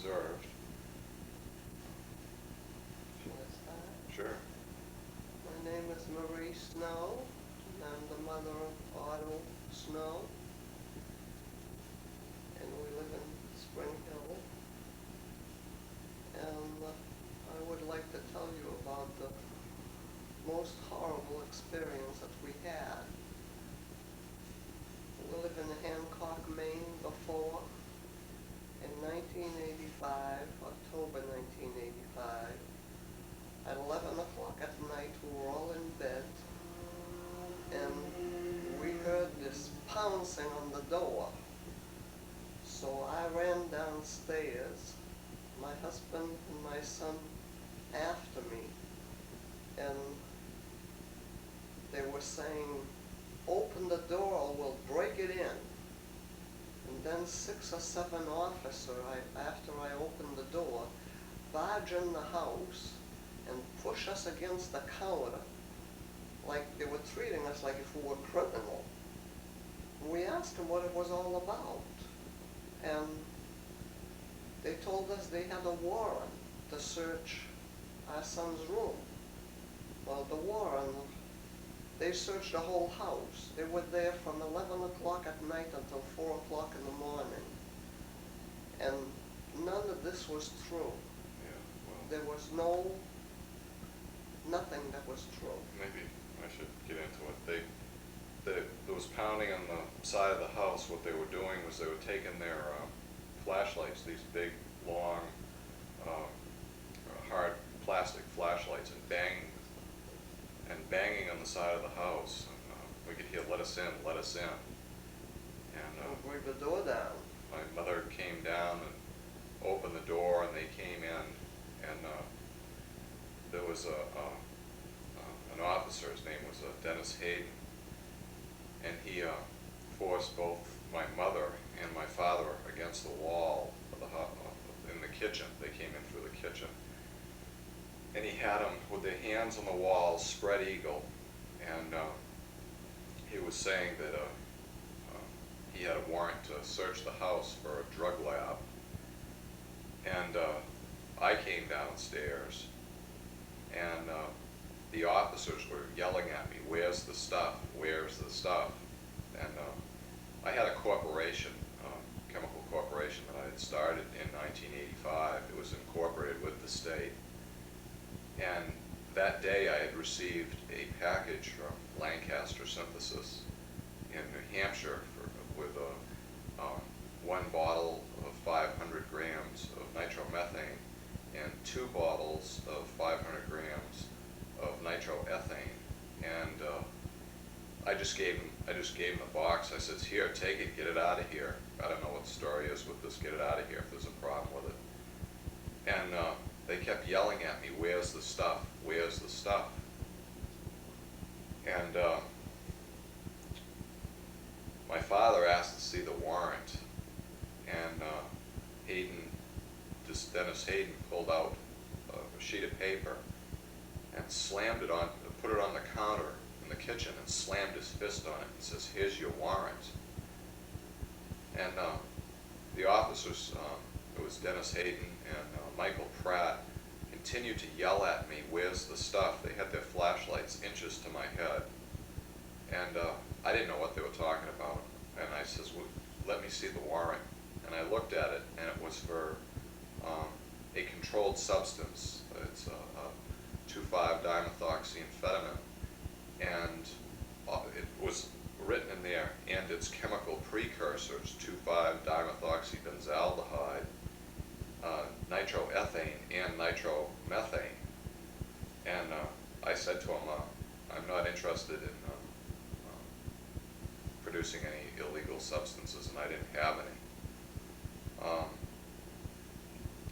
reserved. Shall I start? Sure. My name is Marie Snow, and I'm the mother of Otto Snow, and we live in Spring Hill. And I would like to tell you about the most horrible experience that we had. We lived in Hancock, Maine before. In 1985, October 1985, at 11 o'clock at night, we were all in bed, and we heard this pouncing on the door. So I ran downstairs, my husband and my son after me, and they were saying, "Open the door or we'll break it in." And then 6 or 7 officers, after I opened the door, barge in the house and push us against the counter, like they were treating us like if we were criminal. We asked them what it was all about, and they told us they had a warrant to search our son's room. Well, the warrant, they searched the whole house. They were there from 11 o'clock at night until 4 o'clock in the morning. And none of this was true. Yeah, well, There was nothing that was true. maybe I should get into it. There was pounding on the side of the house. What they were doing was they were taking their flashlights, these big, long, hard plastic flashlights, and banging on the side of the house. And, we could hear, "Let us in, let us in." And Break the door down. my mother came down and opened the door, and they came in, and there was an officer. His name was Dennis Hayden, and he forced both my mother and my father against the wall of the in the kitchen. They came in through the kitchen, and he had them with their hands on the wall, spread eagle, and he was saying that he had a warrant to search the house for a drug lab. And I came downstairs, and the officers were yelling at me, "Where's the stuff? Where's the stuff?" And I had a corporation, chemical corporation that I had started in 1985. It was incorporated with the state. And that day I had received a package from Lancaster Synthesis in New Hampshire with one bottle of 500 grams of nitromethane and 2 bottles of 500 grams of nitroethane. And I just gave him the box. I said, "Here, take it, get it out of here. I don't know what the story is with this, get it out of here if there's a problem with it." And they kept yelling at me, "Where's the stuff? Where's the stuff?" And my father asked to see the warrant, and Dennis Hayden pulled out a sheet of paper and slammed it on, put it on the counter in the kitchen and slammed his fist on it and says, "Here's your warrant." And the officers, it was Dennis Hayden and Michael Pratt, continued to yell at me, "Where's the stuff?" They had their flashlights inches to my head. And I didn't know what they were talking about. And I says, "Well, let me see the warrant." And I looked at it, and it was for a controlled substance. It's 2,5-dimethoxyamphetamine. And it was written in there, "and its chemical precursors, 2,5-dimethoxybenzaldehyde, nitroethane, and nitromethane." And I said to him, "I'm not interested in producing any illegal substances," and I didn't have any.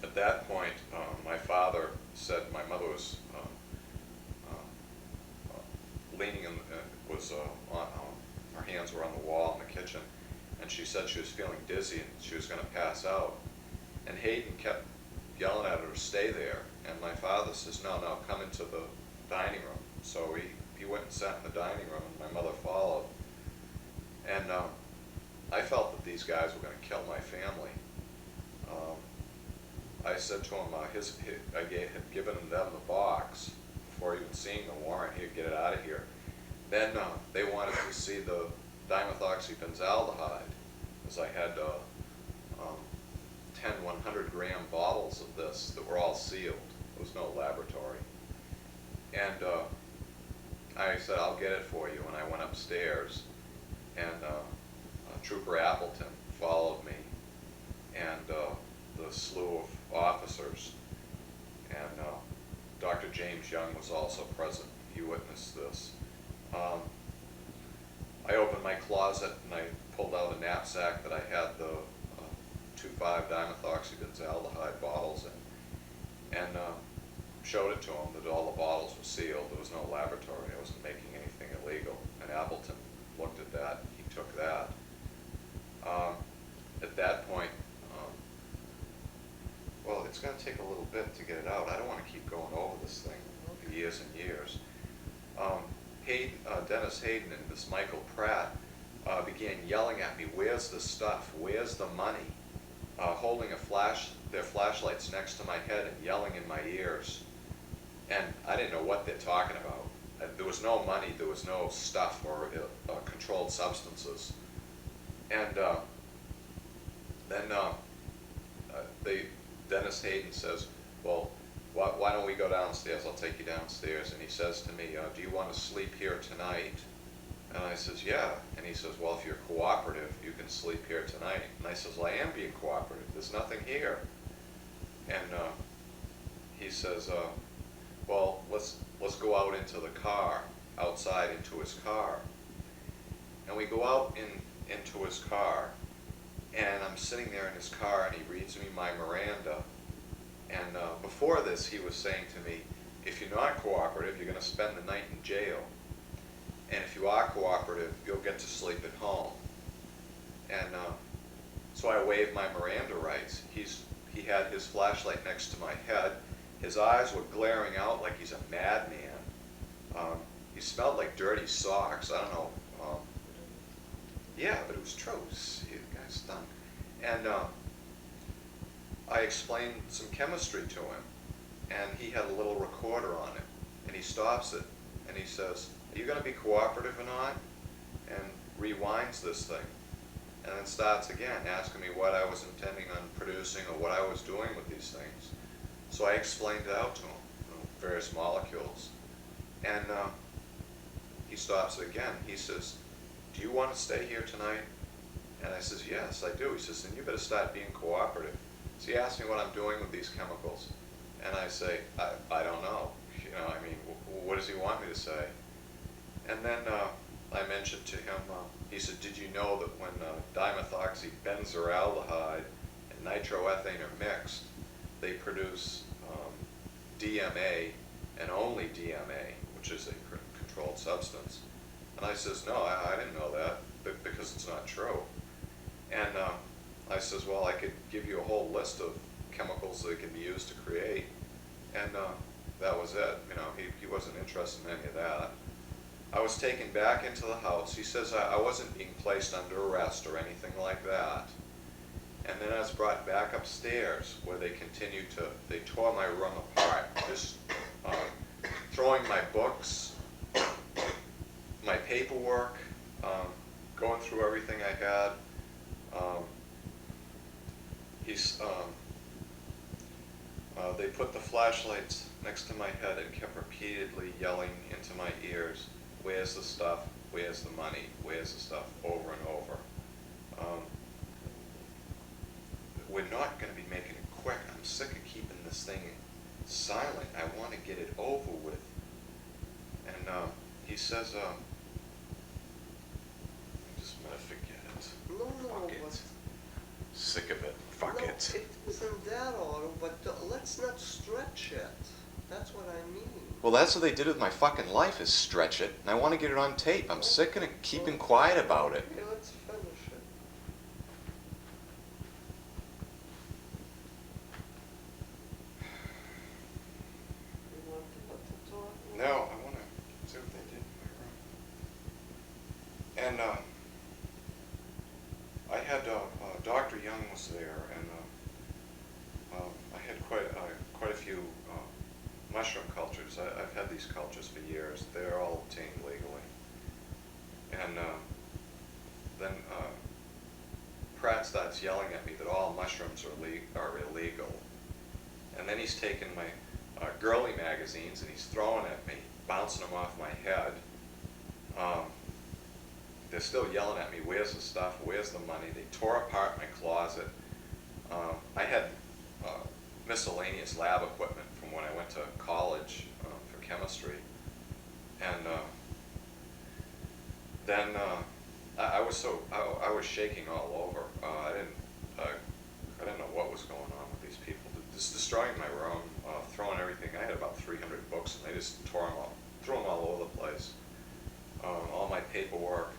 At that point, my father said my mother was leaning in, her hands were on the wall in the kitchen, and she said she was feeling dizzy and she was going to pass out. And Hayden kept yelling at her to stay there, and my father says, no, come into the dining room." So he went and sat in the dining room, and my mother followed. And I felt that these guys were going to kill my family. I said to him, I had given them the box before even seeing the warrant. He'd get it out of here. Then they wanted to see the dimethoxybenzaldehyde, because I had 10 100-gram bottles of this that were all sealed. There was no laboratory. And I said, I'll get it for you. And I went upstairs, and Trooper Appleton followed me, and the slew of officers. And Dr. James Young was also present. He witnessed this. I opened my closet and I pulled out a knapsack that I had the 2,5-dimethoxybenzaldehyde bottles in, and showed it to him that all the bottles were sealed. There was no laboratory. I wasn't making anything illegal. And Appleton looked at that. He took that. At that point, well, it's going to take a little bit to get it out. I don't want to keep going over this thing for years and years. Hayden, Dennis Hayden and this Michael Pratt began yelling at me, "Where's the stuff? Where's the money?" Holding their flashlights next to my head and yelling in my ears. And I didn't know what they're talking about. There was no money, there was no stuff or controlled substances. And then Dennis Hayden says, "Well, why don't we go downstairs? I'll take you downstairs." And he says to me, "Do you want to sleep here tonight?" And I says, "Yeah." And he says, "Well, if you're cooperative, you can sleep here tonight." And I says, "Well, I am being cooperative. There's nothing here." And he says, "Well, let's go out into the car, outside into his car." And we go out into his car, and I'm sitting there in his car, and he reads me my Miranda. And before this, he was saying to me, "If you're not cooperative, you're going to spend the night in jail. And if you are cooperative, you'll get to sleep at home." And so I waived my Miranda rights. He had his flashlight next to my head. His eyes were glaring out like he's a madman. He smelled like dirty socks. I don't know. Yeah, but it was true. The guy stunk. And I explained some chemistry to him, and he had a little recorder on it. And he stops it, and he says, "Are you going to be cooperative or not?" And rewinds this thing. And then starts again, asking me what I was intending on producing or what I was doing with these things. So I explained it out to him, various molecules. And he stops it again. He says, "Do you want to stay here tonight?" And I says, "Yes, I do." He says, "Then you better start being cooperative." So he asked me what I'm doing with these chemicals. And I say, I don't know. I mean, what does he want me to say? And then I mentioned to him, he said, "Did you know that when dimethoxybenzaldehyde and nitroethane are mixed, they produce DMA and only DMA, which is a controlled substance?" And I says, "No, I didn't know that, because it's not true." And I says, "Well, I could give you a whole list of chemicals that can be used to create." And that was it. He wasn't interested in any of that. I was taken back into the house. He says I wasn't being placed under arrest or anything like that. And then I was brought back upstairs, where they tore my room apart, just throwing my books, my paperwork, going through everything I had. They put the flashlights next to my head and kept repeatedly yelling into my ears, "Where's the stuff? Where's the money? Where's the stuff?" over and over. We're not going to be making it quick. I'm sick of keeping this thing silent. I want to get it over with. And he says, I'm just going to forget it. No, Fuck it. but... Sick of it. Fuck No, it. it isn't that, Otto, but let's not stretch it. That's what I mean. Well, that's what they did with my fucking life, is stretch it. And I want to get it on tape. I'm sick of keeping quiet about it. Okay, let's finish it. You want to talk? No, I want to see what they did in my room. And I had Dr. Young was there, and I had few mushroom cultures. I've had these cultures for years. They're all obtained legally. And then Pratt starts yelling at me that all mushrooms are illegal. And then he's taking my girly magazines and he's throwing at me, bouncing them off my head. They're still yelling at me, where's the stuff, where's the money? They tore apart my closet. I had miscellaneous lab equipment from when I went to college for chemistry. And then I was shaking all over. I didn't know what was going on with these people. Just destroying my room, throwing everything. I had about 300 books, and they just threw them all over the place. All my paperwork.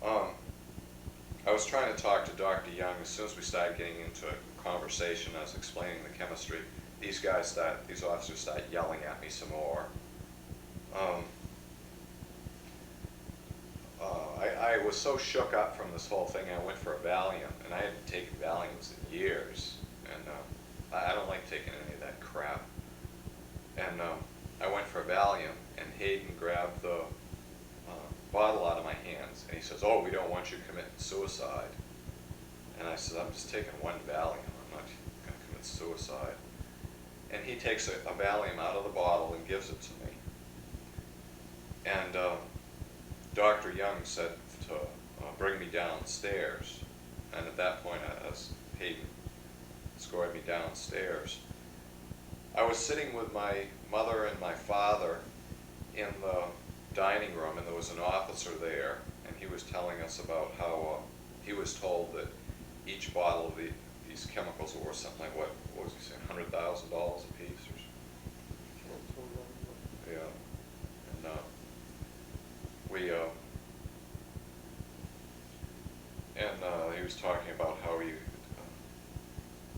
I was trying to talk to Dr. Young. As soon as we started getting into a conversation, I was explaining the chemistry. These officers started yelling at me some more. I was so shook up from this whole thing, I went for a Valium, and I hadn't taken Valiums in years, and I don't like taking any of that crap. And I went for a Valium, and Hayden grabbed the bottle out of my hands, and he says, "Oh, we don't want you committing suicide." And I said, "I'm just taking one Valium, I'm not going to commit suicide." And he takes a Valium out of the bottle and gives it to me. And Dr. Young said to bring me downstairs, and at that point, as Hayden escorted me downstairs, I was sitting with my mother and my father in the dining room, and there was an officer there, and he was telling us about how he was told that each bottle of these chemicals were worth something like, what was he saying, $100,000 a piece or something? Yeah. And he was talking about how he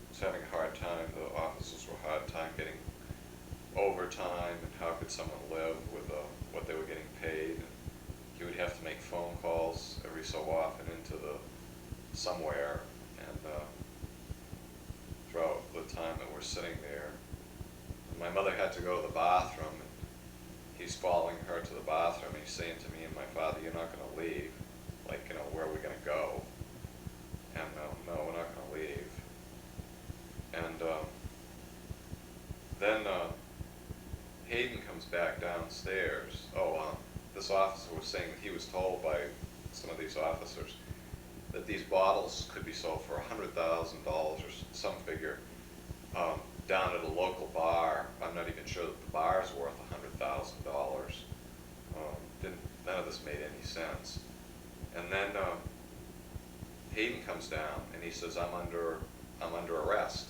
was having a hard time, the officers were a hard time getting overtime, and how could someone live with what they were getting paid. And he would have to make phone calls every so often into somewhere, and throughout the time that we're sitting there. And my mother had to go to the bathroom, and he's following her to the bathroom, and he's saying to me and my father, "You're not going to leave. Like, where are we going to go?" And no, we're not going to leave. And then Hayden comes back downstairs. This officer was saying that he was told by some of these officers that these bottles could be sold for $100,000 or some figure down at a local bar. I'm not even sure that the bar's worth $100,000. None of this made any sense. And then Hayden comes down and he says, I'm under arrest.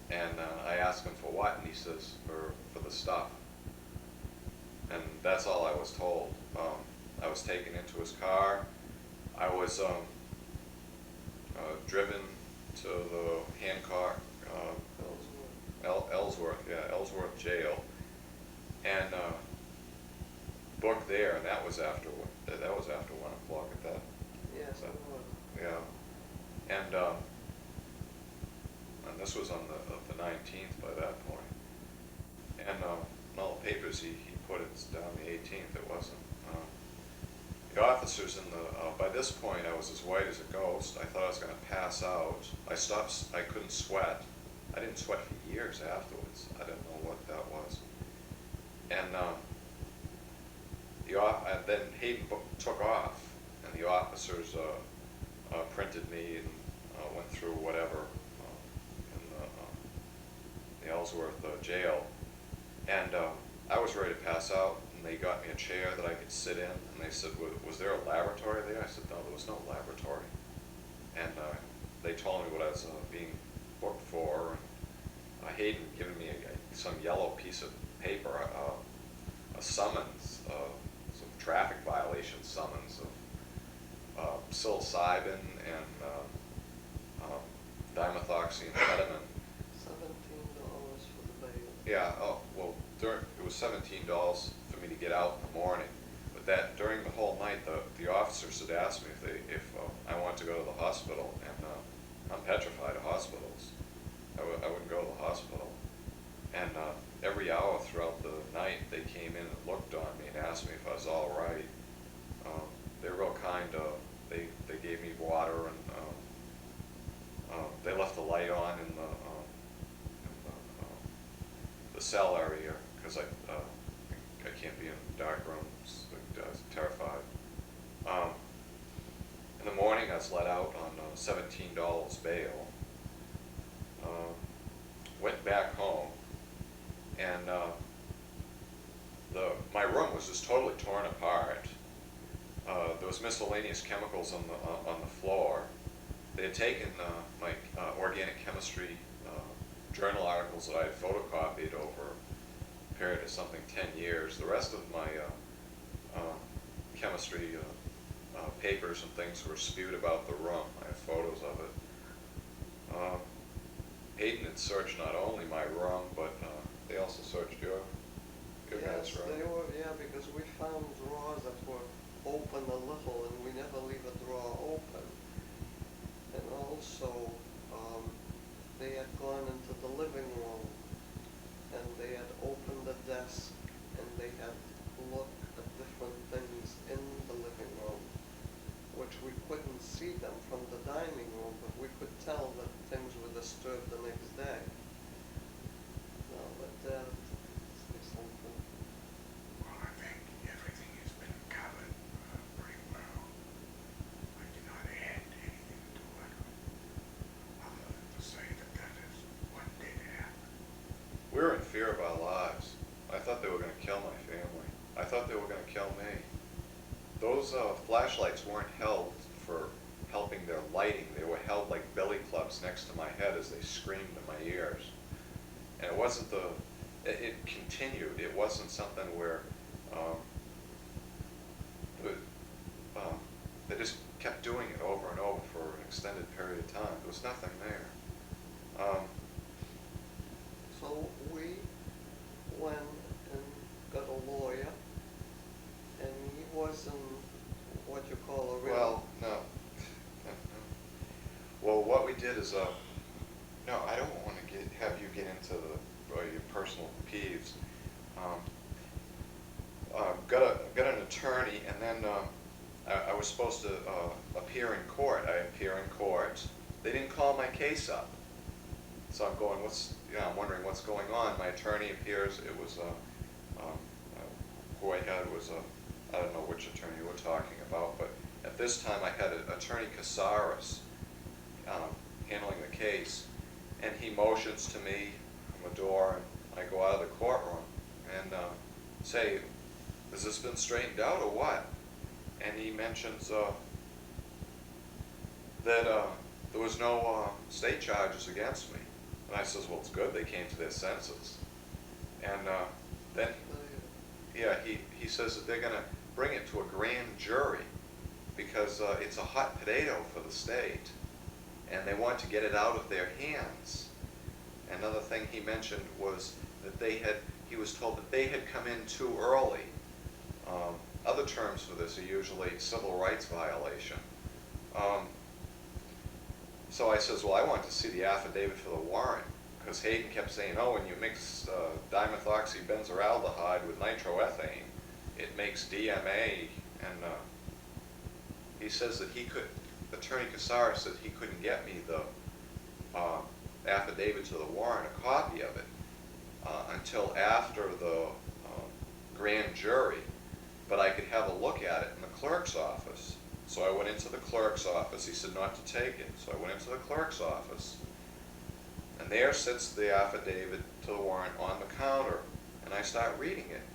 And I ask him for what, and he says, for the stuff. And that's all I was told. I was taken into his car. I was driven to the Hancock, Ellsworth jail, and booked there, and that was after 1 o'clock at that. Yes, it was. Yeah, and this was on the 19th by that point. And all the papers he put it down the 18th. It wasn't. The officers in by this point I was as white as a ghost. I thought I was going to pass out. I couldn't sweat. I didn't sweat for years afterwards. I didn't know what that was. And then Hayden took off, and the officers printed me and went through whatever in the Ellsworth jail. And I was ready to pass out, and they got me a chair that I could sit in, and they said, was there a laboratory there? I said, no, there was no laboratory. And they told me what I was being booked for, and Hayden given me some yellow piece of paper, a summons, some traffic violation summons of psilocybin and dimethoxyamphetamine. $17 for the bail. Yeah, it was $17 for me to get out in the morning, but that during the whole night, the officers had asked me if I wanted to go to the hospital, and I'm petrified of hospitals. I wouldn't go to the hospital. every hour throughout the night, they came in and looked on me and asked me if I was all right. They're real kind. They gave me water, and they left the light on in the cell area, because I can't be in dark rooms. I was terrified. In the morning, I was let out on $17 bail. Went back home, and my room was just totally torn apart. There was miscellaneous chemicals on the floor. They had taken my organic chemistry journal articles that I had photocopied over a period of something 10 years. The rest of my chemistry papers and things were spewed about the room. I have photos of it. Hayden had searched not only my room, but they also searched your guys' room. They were, yeah, because we found drawers that were open a little, and we never leave a drawer open. And also, they had gone into the living room, and they had opened the desk, and they had looked at different things in the living room, which we couldn't see them from the dining room, but we could tell that things were disturbed the next day. No, but say something. Well, I think everything has been covered pretty well. I cannot add anything to it, other than to say that that is what did happen. We were in fear of our lives. I thought they were going to kill my family. I thought they were going to kill me. Those flashlights weren't held for helping their lighting. They were held like billy clubs next to my head as they screamed in my ears. And it wasn't it continued. It wasn't something where they just kept doing it over and over for an extended period of time. There was nothing there. So we went and got a lawyer, and he wasn't what you call a real... Well, no. Well, what we did is, no, I don't want to have you get into your personal peeves. Got an attorney, and then I was supposed to appear in court. I appear in court. They didn't call my case up, so I'm going, I'm wondering what's going on. My attorney appears. It was who I had was I don't know which attorney you were talking about, but at this time I had Attorney Casares handling the case, and he motions to me from a door, and I go out of the courtroom and say, has this been straightened out or what? And he mentions that there was no state charges against me. And I says, well, it's good, they came to their senses. And then, yeah, he says that they're going to bring it to a grand jury because it's a hot potato for the state, and they want to get it out of their hands. Another thing he mentioned was that he was told that they had come in too early. Other terms for this are usually civil rights violation. So I says, well, I want to see the affidavit for the warrant, because Hayden kept saying, oh, when you mix dimethoxybenzaldehyde with nitroethane, it makes DMA, and he says that Attorney Casares said he couldn't get me the affidavit to the warrant, a copy of it, until after the grand jury, but I could have a look at it in the clerk's office. So I went into the clerk's office. He said not to take it. So I went into the clerk's office, and there sits the affidavit to the warrant on the counter, and I start reading it.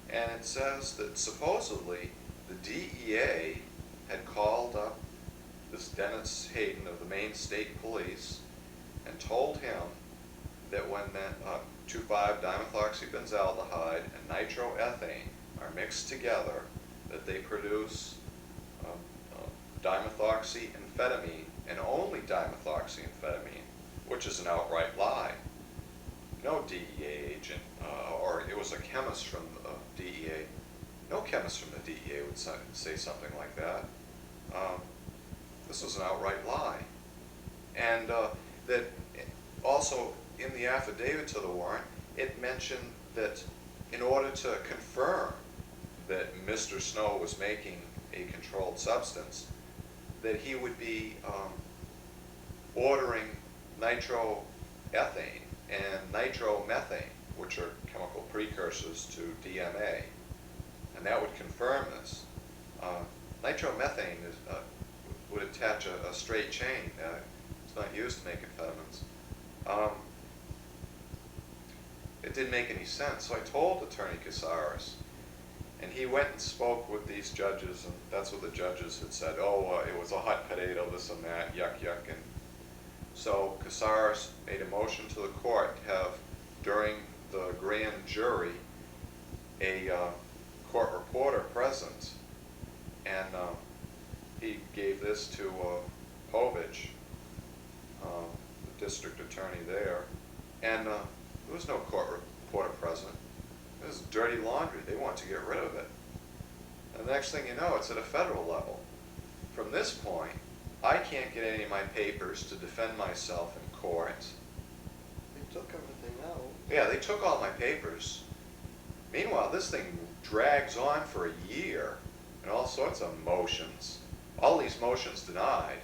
And it says that supposedly the DEA had called up this Dennis Hayden of the Maine State Police and told him that when that 2,5-dimethoxybenzaldehyde and nitroethane are mixed together, that they produce dimethoxyamphetamine, and only dimethoxyamphetamine, which is an outright lie. No DEA agent, or it was a chemist from the DEA. No chemist from the DEA would say something like that. This was an outright lie. And that also in the affidavit to the warrant, it mentioned that in order to confirm that Mr. Snow was making a controlled substance, that he would be ordering nitroethane and nitromethane, which are chemical precursors to DMA, and that would confirm this. Nitromethane is, would attach a straight chain. It's not used to make amphetamines. It didn't make any sense, so I told Attorney Casares, and he went and spoke with these judges, and that's what the judges had said. Oh, it was a hot potato, this and that, yuck, yuck. And so Casares made a motion to the court to have, during the grand jury, a court reporter present, and he gave this to Povich, the district attorney there, and there was no court reporter present. It was dirty laundry. They want to get rid of it. And the next thing you know, it's at a federal level. From this point, I can't get any of my papers to defend myself in court. They took everything out. Yeah, they took all my papers. Meanwhile, this thing drags on for a year, and all sorts of motions. All these motions denied.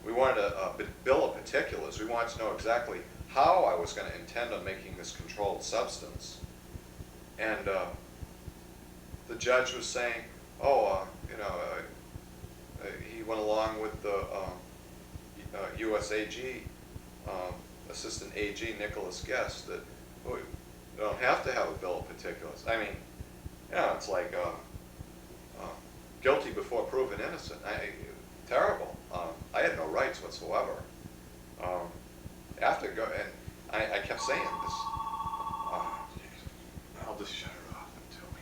We wanted a bill of particulars. We wanted to know exactly how I was going to intend on making this controlled substance. And the judge was saying, oh, he went along with the U.S. AG, Assistant AG Nicholas Guest, that we don't have to have a bill of particulars. I mean, it's like guilty before proven innocent. Terrible. I had no rights whatsoever. After go, and I kept saying this. I'll just shut her off until we.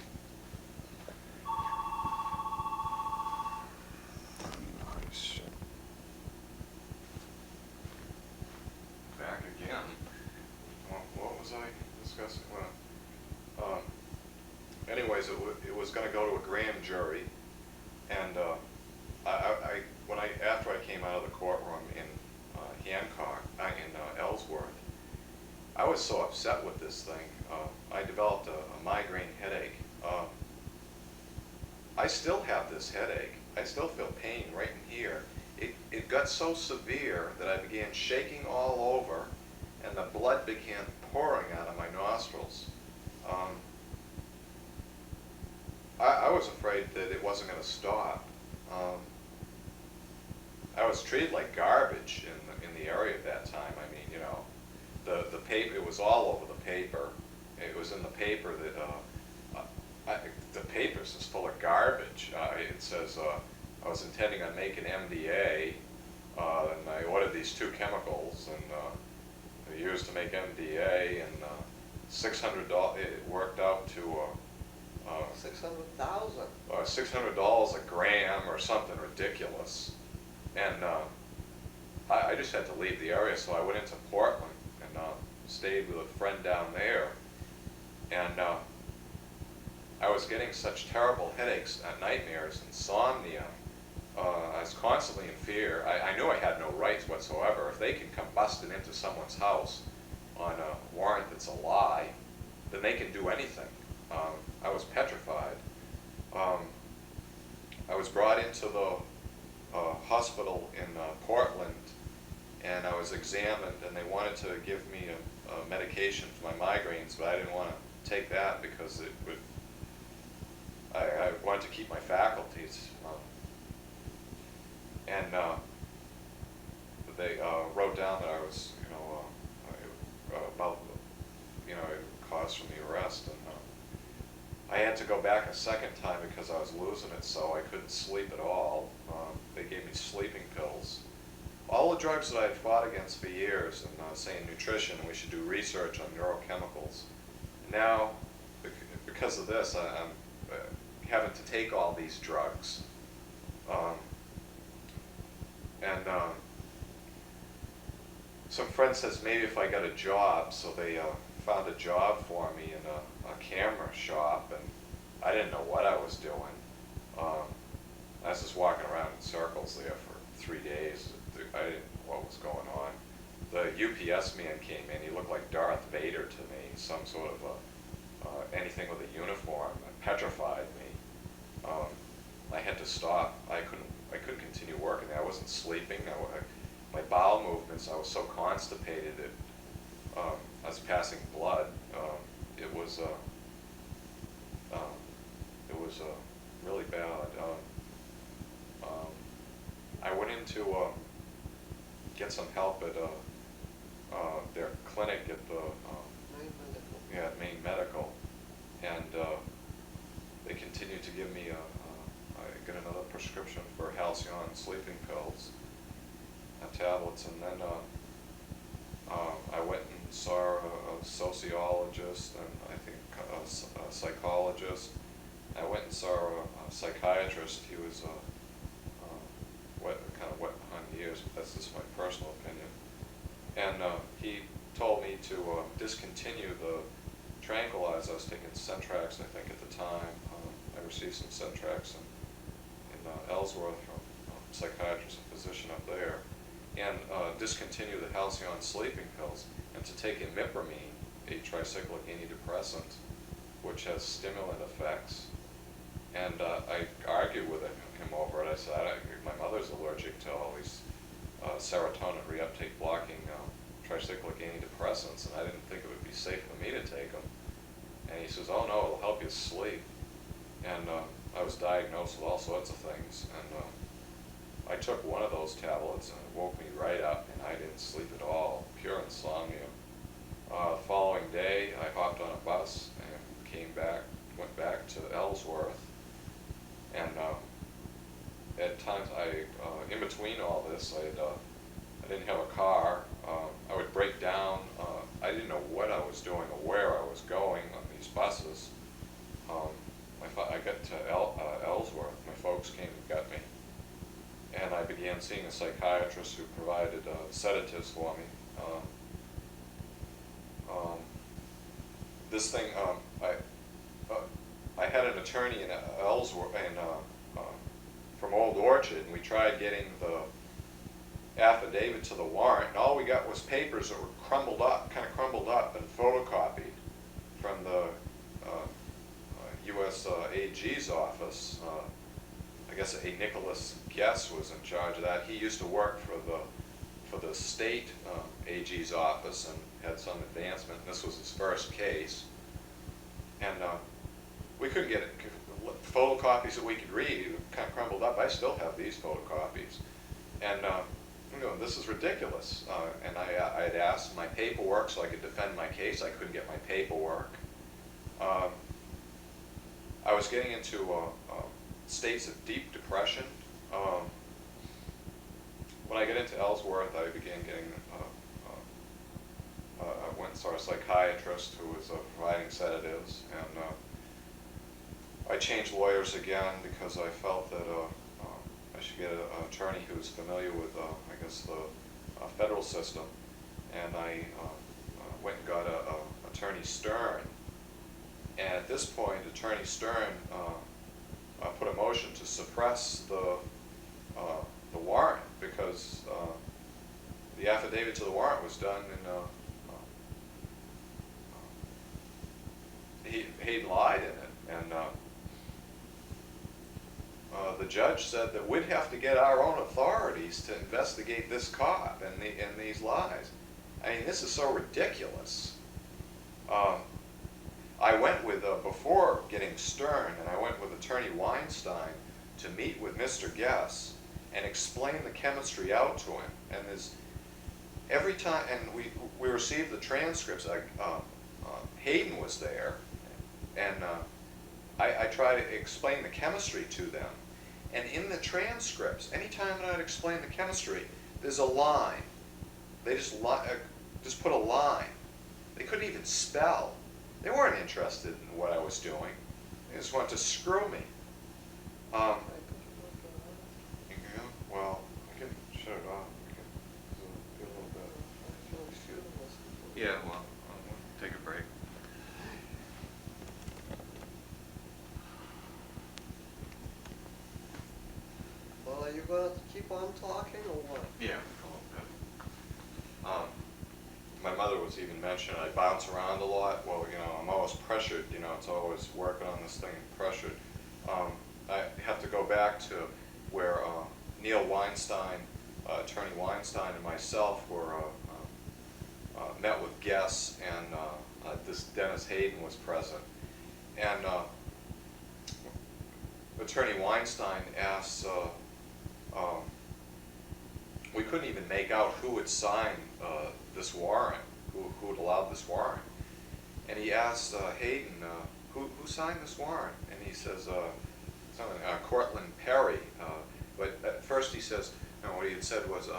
Nice. Back again. What was I discussing? Well, anyways, it was going to go to a grand jury, and after I came out of the courtroom in Hancock, in Ellsworth, I was so upset with this thing. I developed a migraine headache. I still have this headache. I still feel pain right in here. It got so severe that I began shaking all over, and the blood began pouring out of my nostrils. I was afraid that it wasn't going to stop. I was treated like garbage in the area at that time. I mean, the paper, it was all over the paper. It was in the paper that, the paper's just full of garbage. It says, I was intending on making MDA, and I ordered these two chemicals, and they used to make MDA, and $600, it worked out to $600,000. $600 a gram or something ridiculous. And I just had to leave the area, so I went into Portland and stayed with a friend down there. And I was getting such terrible headaches, nightmares, insomnia. I was constantly in fear. I knew I had no rights whatsoever. If they can come busting into someone's house on a warrant that's a lie, then they can do anything. I was petrified. I was brought into the hospital in Portland, and I was examined, and they wanted to give me a medication for my migraines, but I didn't want to take that because it would. I wanted to keep my faculties, and they wrote down that I was, about, cause from the arrest, and I had to go back a second time because I was losing it, so I couldn't sleep at all. They gave me sleeping pills. All the drugs that I had fought against for years, and saying nutrition, we should do research on neurochemicals. Now, because of this, I'm having to take all these drugs. Some friend says maybe if I got a job, so they found a job for me in a camera shop, and I didn't know what I was doing. I was just walking around in circles there for 3 days. I didn't know what was going on. The UPS man came in. He looked like Darth Vader some sort of anything with a uniform. It petrified me. I had to stop. I couldn't continue working there. I wasn't sleeping. My bowel movements, I was so constipated that I was passing blood. It was really bad. I went in to get some help at their clinic at the Maine Medical. at Maine Medical, and they continued to give me I got another prescription for halcyon sleeping pills, tablets, and then I went and saw a sociologist and I think a psychologist. I went and saw a psychiatrist. He was kind of wet behind the ears, but that's just my personal opinion. And he told me to discontinue the tranquilizers. I was taking Centrax, I think, at the time. I received some Centrax in Ellsworth from a psychiatrist and physician up there, and discontinue the halcyon sleeping pills, and to take imipramine, a tricyclic antidepressant, which has stimulant effects. And I argued with him over it. I said, my mother's allergic to all these serotonin reuptake blocking tricyclic antidepressants, and I didn't think it would be safe for me to take them. And he says, oh no, it'll help you sleep. And I was diagnosed with all sorts of things, and I took one of those tablets and it woke me right up, and I didn't sleep at all, pure insomnia. The following day, I hopped on a bus and went back to Ellsworth, and at times in between all this, I didn't have a car. I would break down. I didn't know what I was doing or where I was going on these buses. I got to Ellsworth. My folks came and got me, and I began seeing a psychiatrist who provided sedatives for me. This thing, I had an attorney in Ellsworth from Old Orchard, and we tried getting the affidavit to the warrant, and all we got was papers that were kind of crumbled up and photocopied from the U.S. AG's office. I guess a Nicholas Guess was in charge of that. He used to work for the state AG's office and had some advancement. This was his first case, and we couldn't get photocopies that we could read. Kind of crumbled up. I still have these photocopies, and I'm going, this is ridiculous. And I had asked my paperwork so I could defend my case. I couldn't get my paperwork. I was getting into states of deep depression. When I got into Ellsworth, I began getting, I went and saw a psychiatrist who was providing sedatives, and I changed lawyers again because I felt that I should get an attorney who's familiar with, I guess, the federal system, and I went and got Attorney Stern. And at this point, Attorney Stern put a motion to suppress the warrant because the affidavit to the warrant was done in Hayden lied in it, and the judge said that we'd have to get our own authorities to investigate this cop and these lies. I mean, this is so ridiculous. I went with, before getting Stern, and I went with Attorney Weinstein to meet with Mr. Guess and explain the chemistry out to him. And there's, every time, and we received the transcripts. Hayden was there, and I tried to explain the chemistry to them. And in the transcripts, anytime that I'd explain the chemistry, there's a line. They just put a line. They couldn't even spell. They weren't interested in what I was doing. They just wanted to screw me. Well, I can shut it off. We can do a little bit. Yeah, well, I'll take a break. Well, are you going to keep on talking or what? Yeah, a little bit. My mother was was even mentioned, I bounce around a lot. Well, you know, I'm always pressured, you know, it's always working on this thing and pressured. I have to go back to where Neil Weinstein, Attorney Weinstein, and myself were met with guests, and this Dennis Hayden was present. And Attorney Weinstein asked, we couldn't even make out who had signed this warrant, who had allowed this warrant. And he asked Hayden, who signed this warrant? And he says, something, Courtland Perry. But at first he says, no, what he had said was,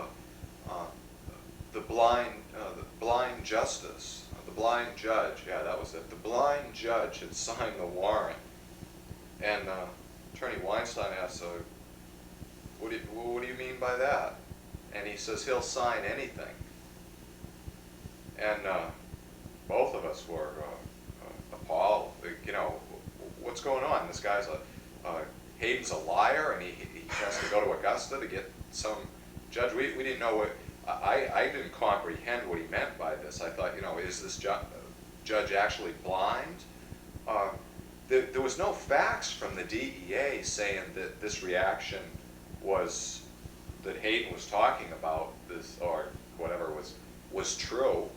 the blind justice, the blind judge, yeah, that was it. The blind judge had signed the warrant. And Attorney Weinstein asked, what do you mean by that? And he says, he'll sign anything. And both of us were appalled. You know, what's going on? This guy's Hayden's a liar, and he has to go to Augusta to get some judge. We didn't know what, I didn't comprehend what he meant by this. I thought, you know, is this judge actually blind? There was no facts from the DEA saying that this reaction was, that Hayden was talking about, this, or whatever was true.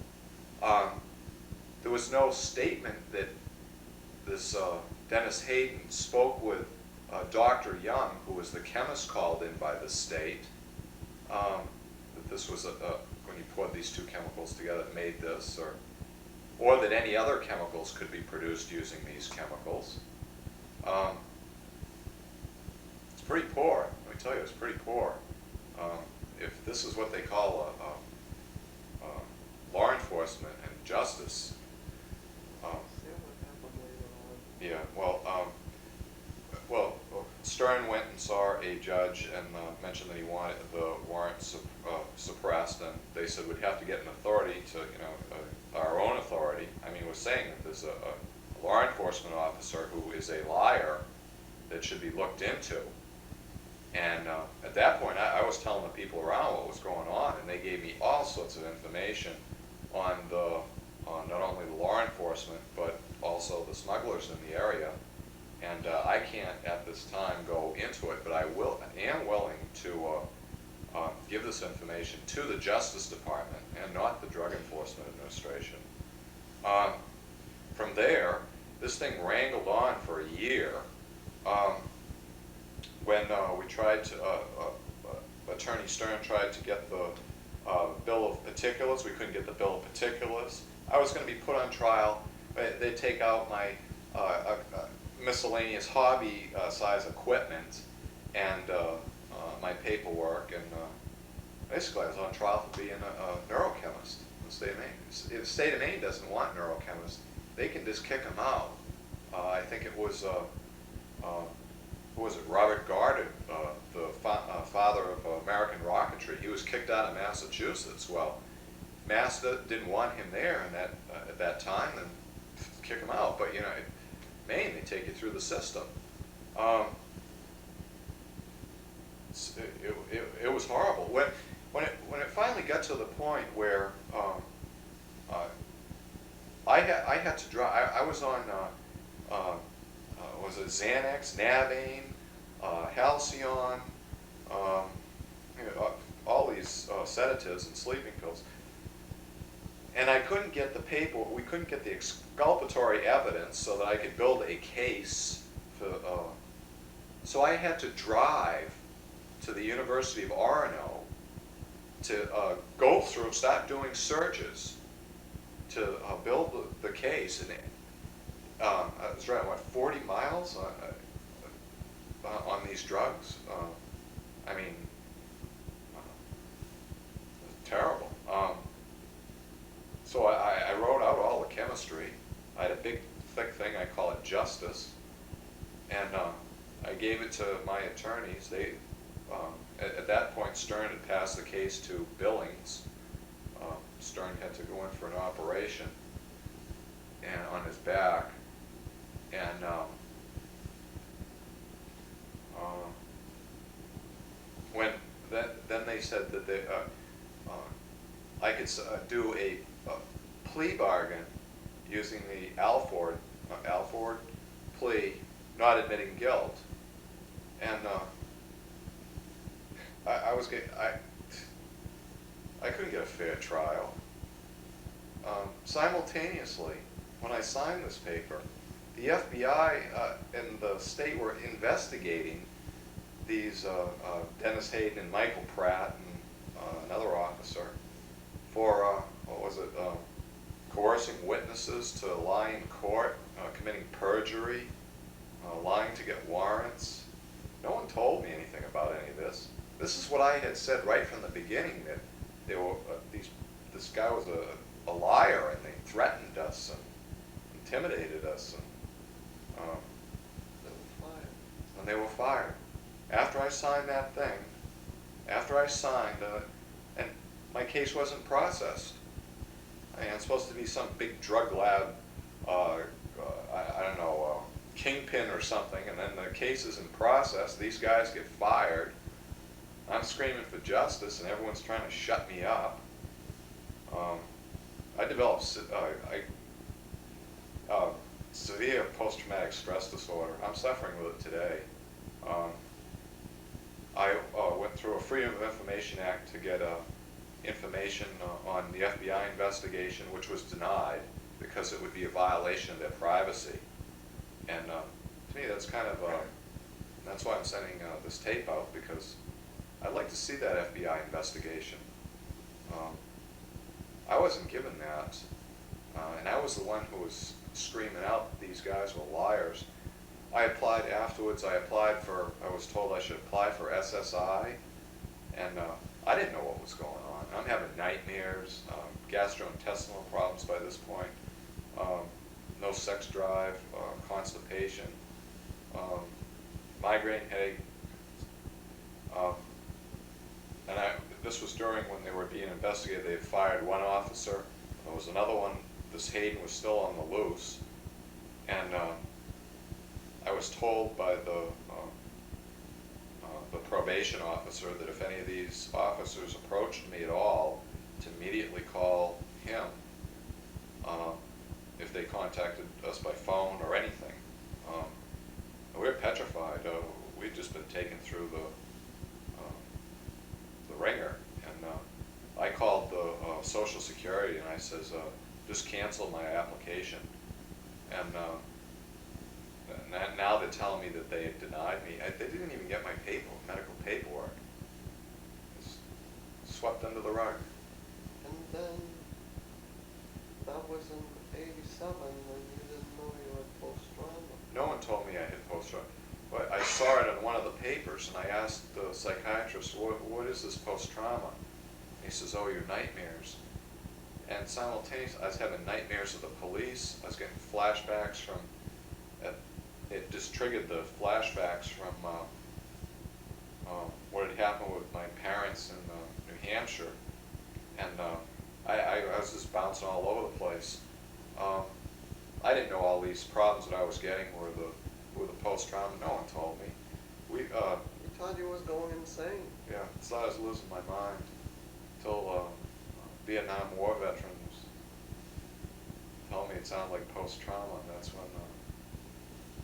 There was no statement that this Dennis Hayden spoke with Dr. Young, who was the chemist called in by the state, that this was when you poured these two chemicals together that made this, or that any other chemicals could be produced using these chemicals. It's pretty poor. Let me tell you, it's pretty poor. If this is what they call law enforcement and justice, yeah, well, Stern went and saw a judge and mentioned that he wanted the warrant suppressed, and they said we'd have to get an authority to, you know, our own authority. I mean, we're saying that there's a law enforcement officer who is a liar that should be looked into. And at that point, I was telling the people around what was going on, and they gave me all sorts of information on not only the law enforcement, but also the smugglers in the area. And I can't at this time go into it, but I am willing to give this information to the Justice Department and not the Drug Enforcement Administration. From there, this thing wrangled on for a year. When we tried to, Attorney Stern tried to get the bill of particulars, we couldn't get the bill of particulars. I was going to be put on trial. They'd take out my miscellaneous hobby size equipment and my paperwork, and basically I was on trial for being a neurochemist in the state of Maine. If the state of Maine doesn't want neurochemists, they can just kick them out. I think it was, who was it, Robert Goddard, the father of American rocketry. He was kicked out of Massachusetts. Well, Mass didn't want him there in at that time, and kick him out. But, you know, Maine, they take you through the system. It was horrible. When it finally got to the point where I had to drive. I was on was it Xanax, Navane, Halcyon, you know, all these sedatives and sleeping pills. And I couldn't get the paper, we couldn't get the exculpatory evidence so that I could build a case for, so I had to drive to the University of Orono to go through, start doing searches to build the case. And I was driving, what, 40 miles on these drugs? I mean, it's terrible. So I wrote out all the chemistry. I had a big, thick thing, I call it Justice. And I gave it to my attorneys. They, at that point, Stern had passed the case to Billings. Stern had to go in for an operation and on his back. And then they said that they, I could do a plea bargain using the Alford plea, not admitting guilt. And I couldn't get a fair trial. Simultaneously, when I signed this paper, the FBI and the state were investigating these Dennis Hayden and Michael Pratt and another officer for, coercing witnesses to lie in court, committing perjury, lying to get warrants. No one told me anything about any of this. This is what I had said right from the beginning, that they were, this guy was a liar, and they threatened us and intimidated us, and they were fired. After I signed that thing, and my case wasn't processed. I mean, it's supposed to be some big drug lab, I don't know, kingpin or something, and then the case isn't processed. These guys get fired. I'm screaming for justice, and everyone's trying to shut me up. I developed severe post-traumatic stress disorder. I'm suffering with it today. I went through a Freedom of Information Act to get information on the FBI investigation, which was denied because it would be a violation of their privacy. And to me, that's kind of, that's why I'm sending this tape out, because I'd like to see that FBI investigation. I wasn't given that, and I was the one who was screaming out these guys were liars. I applied afterwards. I was told I should apply for SSI, and I didn't know what was going on. I'm having nightmares, gastrointestinal problems by this point, no sex drive, constipation, migraine headache, and this was during when they were being investigated. They had fired one officer. There was another one. This Hayden was still on the loose, and I was told by the probation officer that if any of these officers approached me at all, to immediately call him if they contacted us by phone or anything. We were petrified. We'd just been taken through the ringer, and I called the Social Security and I says, just cancel my application. And now they're telling me that they had denied me. They didn't even get my medical paperwork. It's swept under the rug. And then, that was in '87 when you didn't know you had post-trauma. No one told me I had post-trauma. But I saw it in one of the papers, and I asked the psychiatrist, what is this post-trauma? And he says, oh, your nightmares. And simultaneously, I was having nightmares of the police. I was getting flashbacks from, it just triggered the flashbacks from what had happened with my parents in New Hampshire. And I was just bouncing all over the place. I didn't know all these problems that I was getting were the post-trauma. No one told me. You thought you was going insane. Yeah, I thought I was losing my mind until Vietnam War veterans told me it sounded like post-trauma, and that's when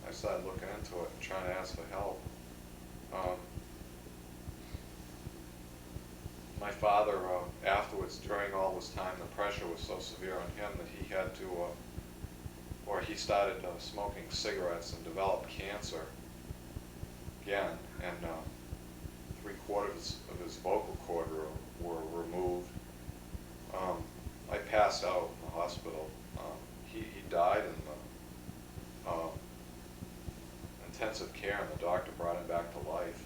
I started looking into it and trying to ask for help. My father, afterwards, during all this time, the pressure was so severe on him that he had to, he started smoking cigarettes and developed cancer again, and 3/4 of his vocal cord were removed. I passed out in the hospital. He died in the intensive care, and the doctor brought him back to life.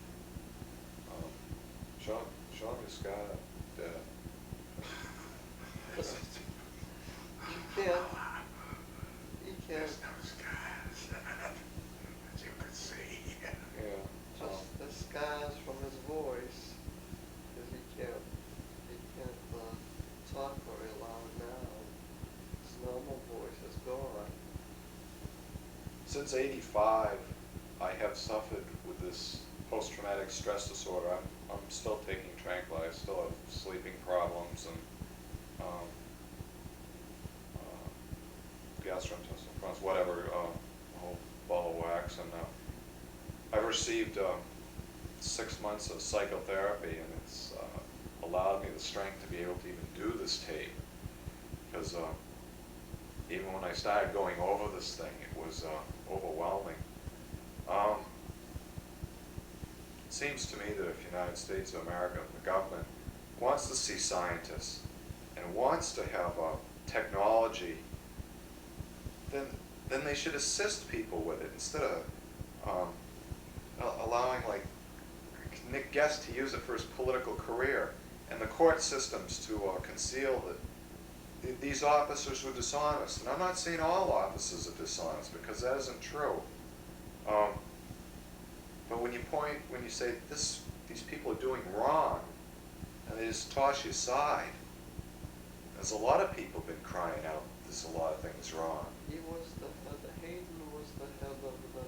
Show him your scar, Dad. You can't. There's no scars, as you could see. Yeah. Just the scars from his voice, because he can't talk very loud now. His normal voice is gone. Since '85, I have suffered with this post-traumatic stress disorder. I'm still taking tranquilizers, still have sleeping problems, and gastrointestinal, whatever, a whole ball of wax, and I've received 6 months of psychotherapy, and it's allowed me the strength to be able to even do this tape, because even when I started going over this thing, it was overwhelming. It seems to me that if the United States of America, the government, wants to see scientists and wants to have technology, then they should assist people with it instead of allowing, like, Nick Guest to use it for his political career, and the court systems to conceal that these officers were dishonest. And I'm not saying all officers are dishonest, because that isn't true. But when you say these people are doing wrong, and they just toss you aside, there's a lot of people been crying out, there's a lot of things wrong. He was Hayden was the head of the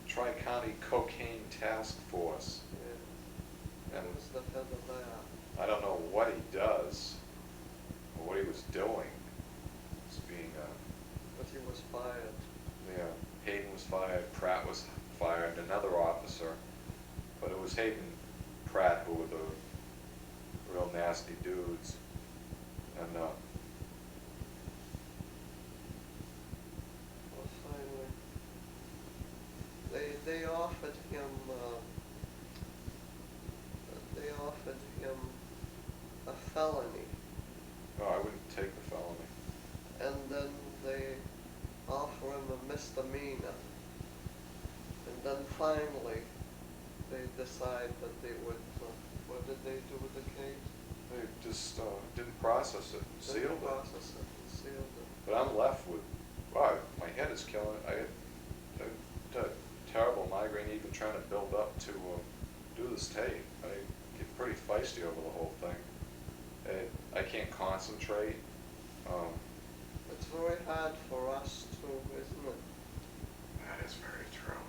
Tri-County Cocaine Task Force. Yeah, And he was the head of that. I don't know what he does, or what he was doing. It's being, But he was fired. yeah, Hayden was fired, Pratt was fired, another officer, but it was Hayden, Pratt who were the real nasty dudes. And Well, finally, they offered him a felony, no, I wouldn't take the felony. and then they offer him a misdemeanor, and then finally they decide that they would. What did they do with the case? They just didn't process it, and sealed Didn't it. process it and sealed it. But I'm left with, wow, my head is killing it. I had a terrible migraine even trying to build up to do this tape. I get pretty feisty over the whole thing. I can't concentrate. It's very hard for us to, isn't it, That is very true.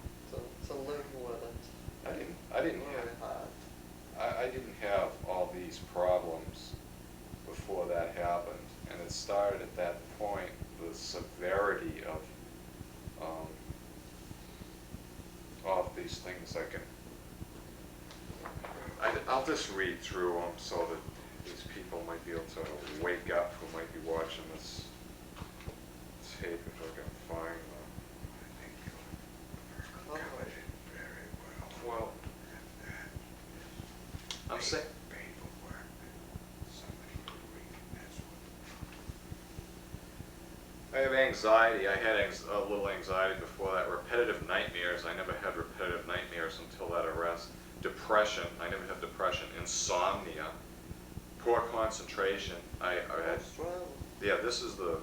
to live with it. I didn't Very have, hard. I didn't have all these problems before that happened, and it started at that point, the severity of these things. I'll just read through them so that these people might be able to wake up who might be watching this tape, if I can find them. I think you covered it very well. Well, And I'm saying, painful work that somebody could read, and that's what. I have anxiety. I had a little anxiety before that. Repetitive nightmares. I never had repetitive nightmares until that arrest. Depression. I never had depression. Insomnia. Poor concentration. I had. Post-trial. Yeah, this is the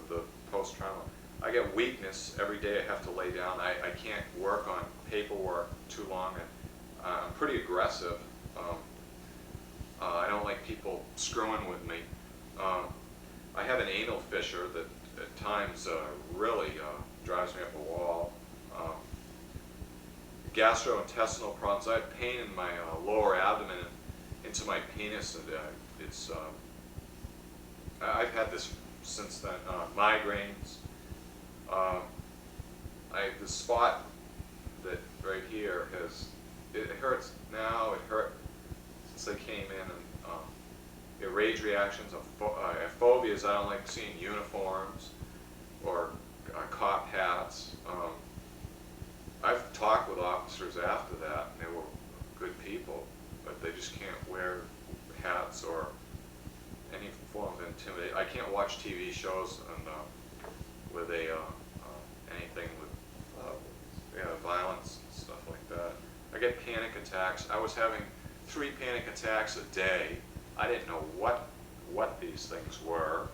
post-trauma. I get weakness every day. I have to lay down. I can't work on paperwork too long. And I'm pretty aggressive. I don't like people screwing with me. I have an anal fissure that at times really drives me up a wall. Gastrointestinal problems. I have pain in my lower abdomen and into my penis, and it's. I've had this since then. Migraines. The spot that right here it hurts now. It hurt since I came in, and rage reactions. I have phobias. I don't like seeing uniforms or cop hats. I've talked with officers after that, and they were good people, but they just can't wear hats or any form of intimidation. I can't watch TV shows and where they anything with violence and stuff like that. I get panic attacks. I was having 3 panic attacks a day. I didn't know what these things were.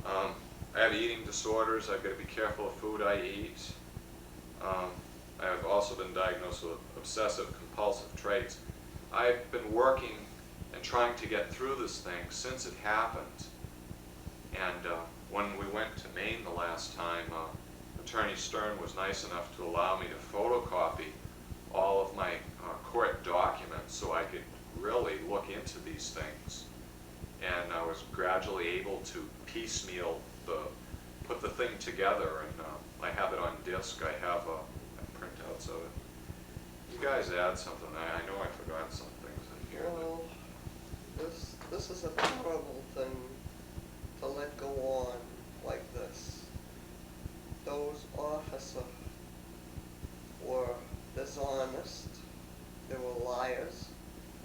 I have eating disorders. I've got to be careful of food I eat. I have also been diagnosed with obsessive compulsive traits. I've been working and trying to get through this thing since it happened. And when we went to Maine the last time, Attorney Stern was nice enough to allow me to photocopy all of my court documents so I could really look into these things. And I was gradually able to piecemeal put the thing together. you guys add something? I know I forgot some things in here. Well, this is a terrible thing to let go on like this. Those officers were dishonest, they were liars.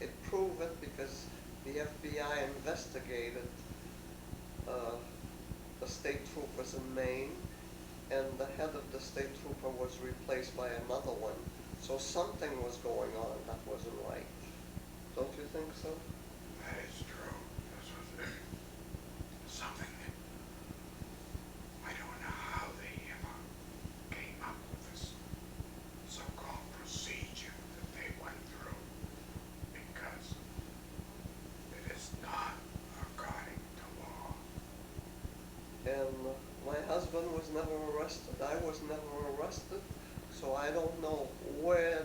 It proved it because the FBI investigated the state troopers in Maine, and the head of the state trooper was replaced by another one. So something was going on that wasn't right. Don't you think so? That is true. This was something that I don't know how they ever came up with this so-called procedure that they went through, because it is not according to law. And my husband was never arrested. I was never arrested. So I don't know where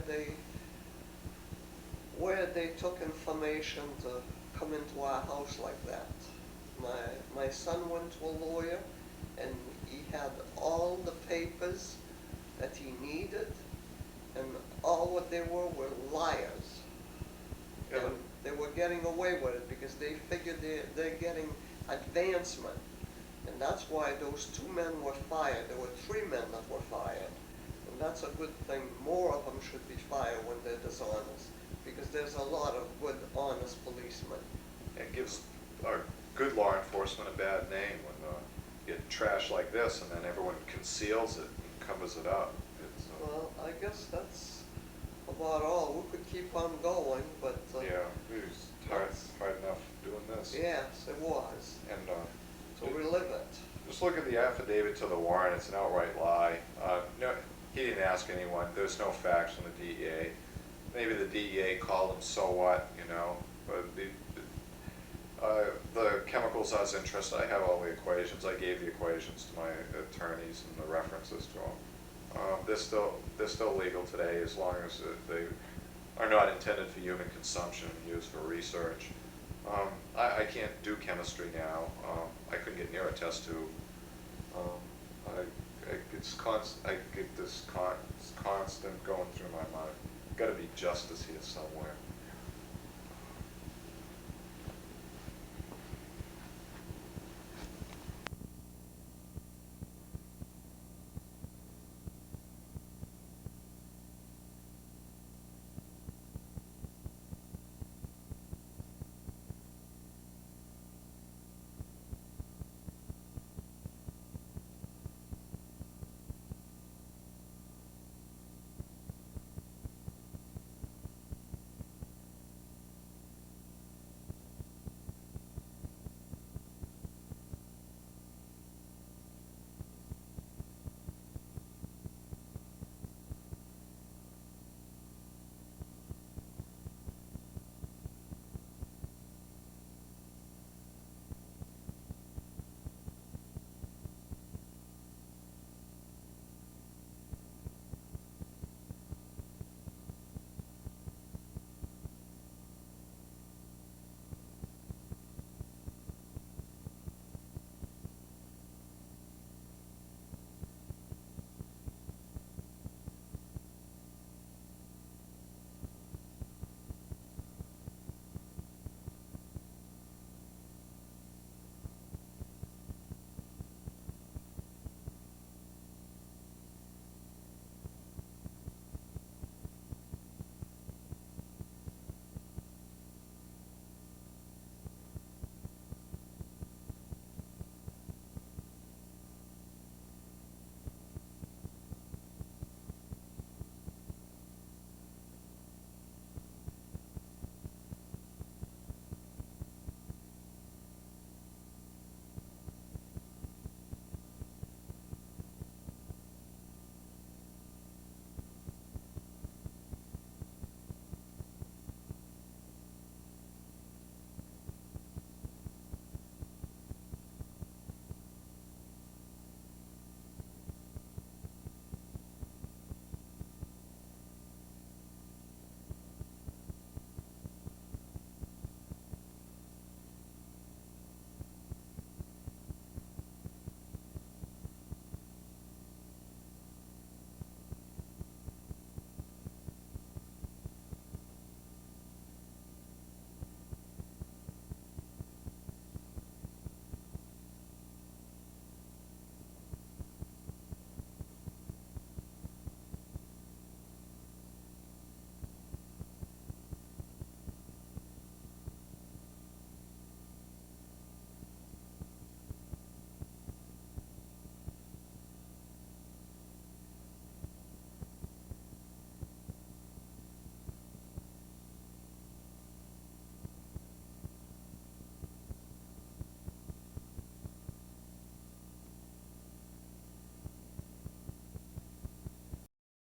they took information to come into our house like that. My son went to a lawyer, and he had all the papers that he needed, and all what they were liars. Yeah, And they were getting away with it because they figured they're getting advancement. And that's why those 2 men were fired. There were 3 men that were fired. And that's a good thing. More of them should be fired when they're dishonest, because there's a lot of good, honest policemen. it gives our good law enforcement a bad name when you get trash like this, and then everyone conceals it and covers it up. It's, Well, I guess that's about all. We could keep on going, but yeah, it was hard enough doing this. yes, it was. And So relive it. just look at the affidavit to the warrant. It's an outright lie. No, he didn't ask anyone. There's no facts from the DEA. Maybe the DEA called him, so what, you know. But the chemicals I was interested, I have all the equations. I gave the equations to my attorneys and the references to them. They're still legal today as long as they are not intended for human consumption and used for research. I can't do chemistry now. I couldn't get near a test tube. I get this constant going through my mind. Got to be justice here somewhere.